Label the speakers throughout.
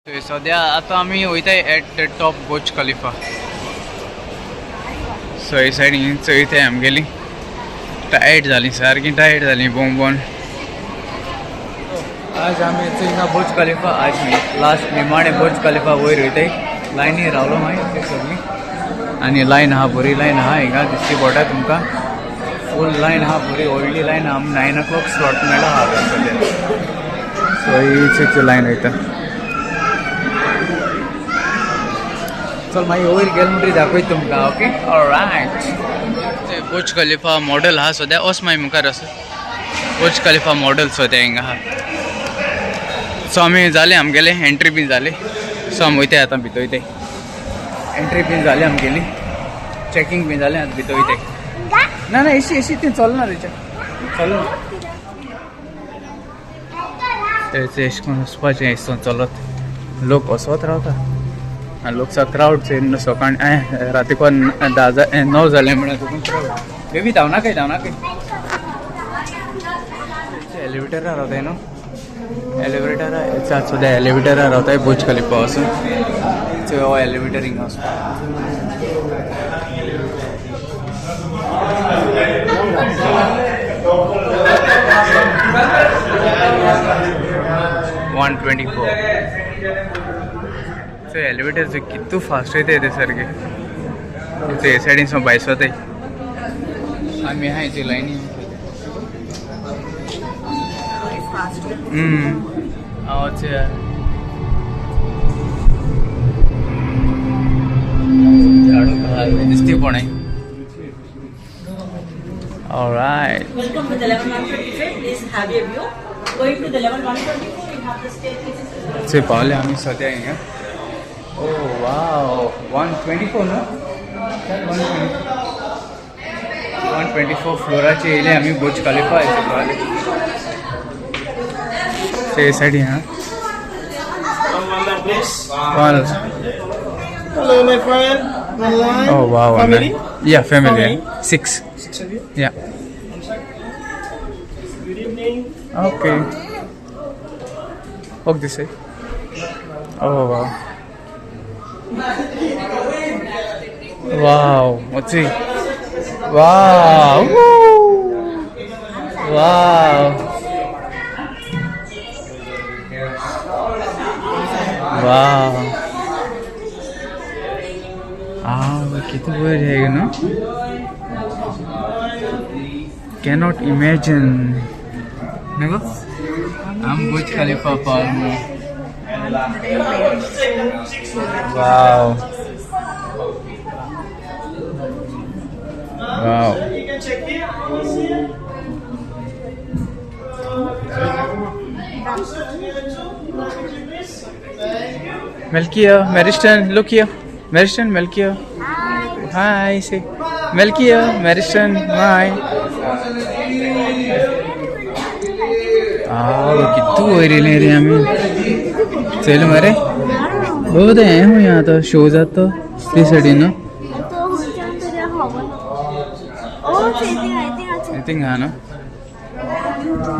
Speaker 1: सद्या आता आमी वयताय एट द टॉप बुर्ज खलिफा. सो हे सायडीन चोयताय आमगेली. टायर्ड जाली, सारकी टायर्ड जाली भोंवन. आज आमी चोयना बुर्ज खलिफा. आज मी लास्ट निमाणे बुर्ज खलिफा वयर वयताय. लायनी रावलो मागीर सगळी आनी लायन आहा, बरी लायन आहा. हिंगा दिसती पडटा तुमकां फूल लायन आहा, बरी व्हडली लायन आहा. 9 o'clock स्लॉट मेळ्ळो आहा सद्या. सो हीच लायन वयता. चल मागीर वयर गेल म्हणटरी दाखयता तुमकां. Okay alright. Burj Khalifa model आहा सद्या. वच मागीर मुखार आसा बुर्ज खलिफा मॉडल सद्या हिंगा आहा. सो आमी जाले आमगेले एंट्री बीन जाली. सो आमी वयताय आतां भितर वयताय. एंट्री बीन जाली आमगेली, चॅकींग बीन जालें. आतां भितर वयताय. ना ना एशी एशी ती चलना तेच्या चलना तेचें एश कोन्न वचपाचें एसो चलत. लोक वसत रावता. लोकचा क्राऊड सकाळ रातीको 9 जाले म्हणून बेबी धावना काय एलिवेटरार रावताय न्हू. एलिवेटरा सुद्धा एलिवेटरार रावताय बुर्ज खलिफा वचून. हो एलिवेटर हिंगा वचपा. 124. एलिवेटर कितू फास्ट वयताय ते सारके. हे सायडीन सो भायर सरताय. आमी आहाय ती लायनी. झाडू दिसती पण आहे. Alright.
Speaker 2: Welcome to the level 125. Please have a view. Going to the level 124, we have the staircases.
Speaker 1: से पावले आम्ही सध्या हिंगा. ओ वाव 124 ना. 124 फ्लोराचे येयले आमी बुर्ज खलिफा येयले पावले. से साइड हां.
Speaker 3: Hello, my friend. Online.
Speaker 1: Oh wow.
Speaker 3: Family?
Speaker 1: Yeah, family. 6.
Speaker 3: 6 of you.
Speaker 1: Yeah.
Speaker 3: Good evening.
Speaker 1: Okay. Walk this way. Oh wow. Wow. What's it? Wow. Woo. Wow. Wow. किती वर आहे ना. Cannot imagine. Nego? I'm Burj Khalifa Palm. Wow. Wow.
Speaker 3: You can check here.
Speaker 1: Melkia, Meriston, look here. Meriston, Melkia. Hi, say. Melkia, Meriston, hi. कितू वयरेले रे आमी. चल मरे बहुत हें हूँ यहाँ तो शो जातो ते सायडीन न्हू. आय थिंक हा न्हू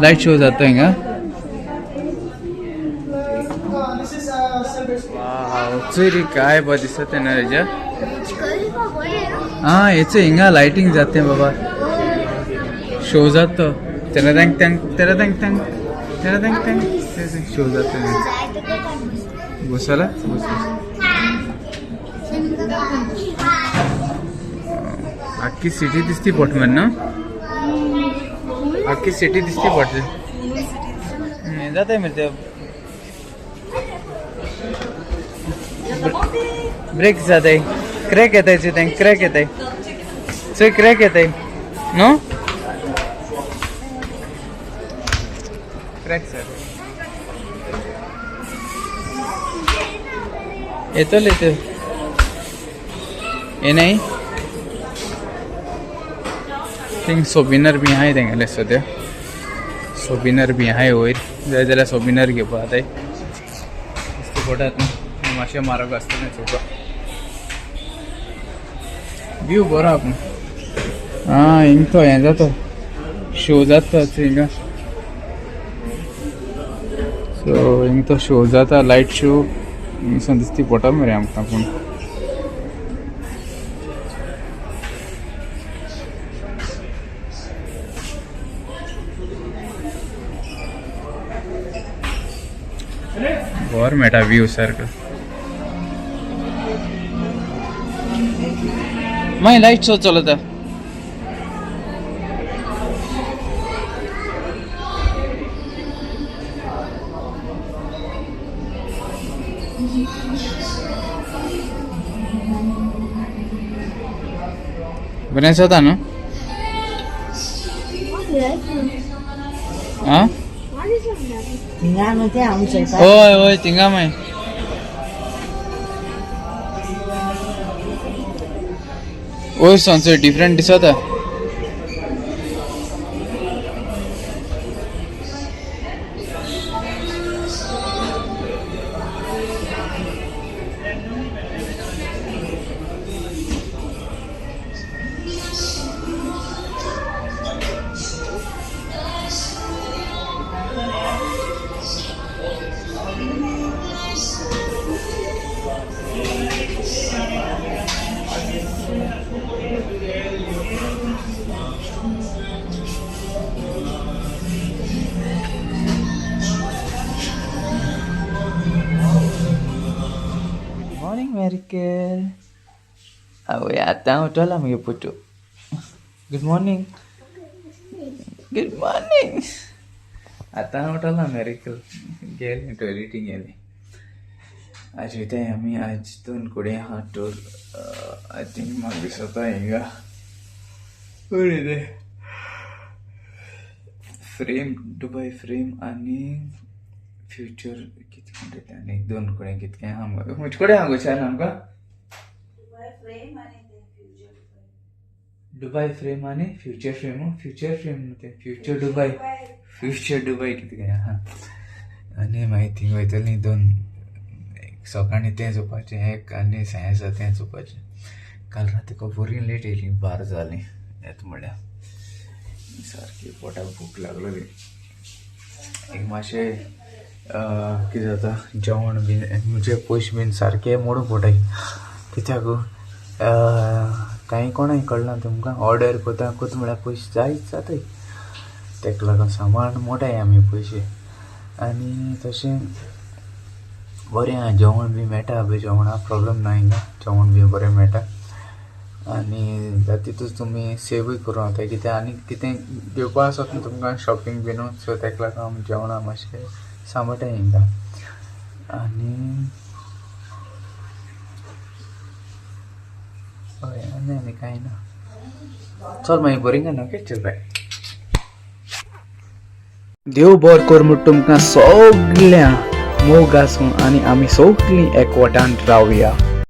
Speaker 1: लायट शो जातो हिंगा. चोरी काय बा दिसत ना हेच्या. हा हेच हिंगा लाइटिंग जाते बाबा. शो जातो तेरा थँक शो जातो. बसाला अख्खी सिटी दिसती पटमन ना. अख्खी सिटी दिसती पडते. जाता मिळते. ब्रेक जाताय. क्रॅक येत आहे. क्रॅक येत आहे. चोय क्रॅक येत आहे नो. क्रॅक सर येतो लेते ये नाही. थिंक सोबिनर बी आहाय तेंगेले सद्या. सोबिनर बी आहाय वयर जाय जाल्यार सोबिनर घेवपा आतां दिसती पडटात न्हू. मातशें म्हारग आसता न्हू चोवपा. व्यू बरो आहा पूण. हिंग तो हें जाता शो जाता हिंगा. सो हिंग तो शो जाता लायट शो. मिसान दिसती पोटा मरे आमकां पूण बरो मेळटा व्यू सारको मागीर लायट शो चलता बरें जाता न्हू आं
Speaker 2: Tingnan te आमचे
Speaker 1: होय होय थिंगा मागीर वयर सनसेट डिफरंट दिसता मॉर्निंग मेरिकल आवय आतां उठला मगे पुटू गुड मॉर्निंग आतां उठला मेरिकल गेले टॉयलेटीन गेले आज वयताय आमी आज 2 कडेन आहा टोर आय थिंक म्हाका दिसता हिंगा फ्रेम दुबय फ्रेम आनी फ्युचर कितें म्हणटा आनी 2 कडेन कितकें आहा खंयचे कडेन आहा गो छान आमकां दुबय फ्रेम आनी फ्युचर फ्रेम ते फ्युचर दुबय कितें आहा आनी मागीर थिंग वयतलीं 2 सकाळीं तें चोवपाचें एक आनी सांजेचो तें चोवपाचें काल राती बरी लेट येयली 12 जालीं येता म्हळ्यार सारकी पोटाक भूक लागलेली एक मातशें कितें जाता जेवण बीन म्हणजे पयशे बीन सारके मोडून पोटाय कित्याक कांय कोणाय कळना तुमकां ऑर्डर कोता म्हळ्यार पयशे जायच जाताय तेका लागून सामान मोडाय आमी पयशे आनी तशें बरें आहा जेवण बी मेळटा जेवणा प्रॉब्लम ना हिंगा जेवण बी बरें मेळटा आनी तातूंतच तुमी सेवूय करूं जाता कितें आनी कितें घेवपा आसत न्हू तुमकां शॉपिंग बीन सो तेका लागून आमी जेवणा मातशें सांबाळटाय हिंगा आनी हय आनी कांय ना चल मागीर बरी ना ओके चल बाय देव बरें कर म्हूण तुमकां सगळ्या मोग आसूं आनी आमी सगळीं एकवटान रावया